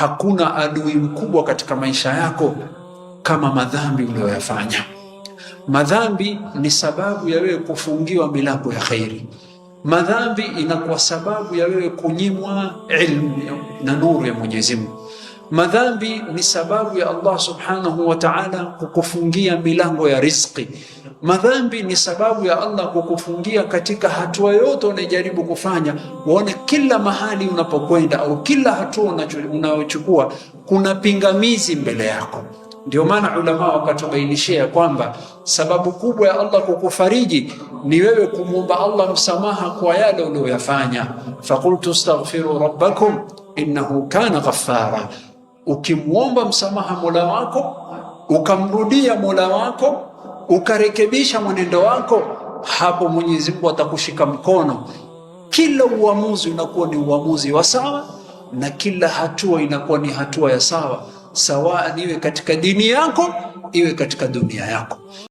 hakuna adui mkubwa katika maisha yako kama madhambi uliyoyafanya. Madhambi ni sababu ya wewe kufungiwa milango ya khairi. Madhambi inakuwa sababu ya wewe kunyimwa ilmu na nuru ya Mwenyezi Mungu. Madhambi ni sababu ya Allah subhanahu wa ta'ala kukufungia milango ya riziki. Madhambi ni sababu ya Allah kukufungia katika hatua yote unajaribu kufanya. Waone kila mahali unapokwenda au kila hatua unayochukua kuna pingamizi mbele yako. Ndio maana ulama wakatubainishia kwamba sababu kubwa ya Allah kukufariji ni wewe kumwomba Allah msamaha kwa yale uliyoyafanya. Faqultu astaghfiru rabbakum innahu kana ghaffara. Ukimwomba msamaha Mola wako, ukamrudia Mola wako, ukarekebisha mwenendo wako, hapo Mwenyezi Mungu atakushika mkono. Kila uamuzi unakuwa ni uamuzi wa sawa, na kila hatua inakuwa ni hatua ya sawa, sawa iwe katika dini yako, iwe katika dunia yako.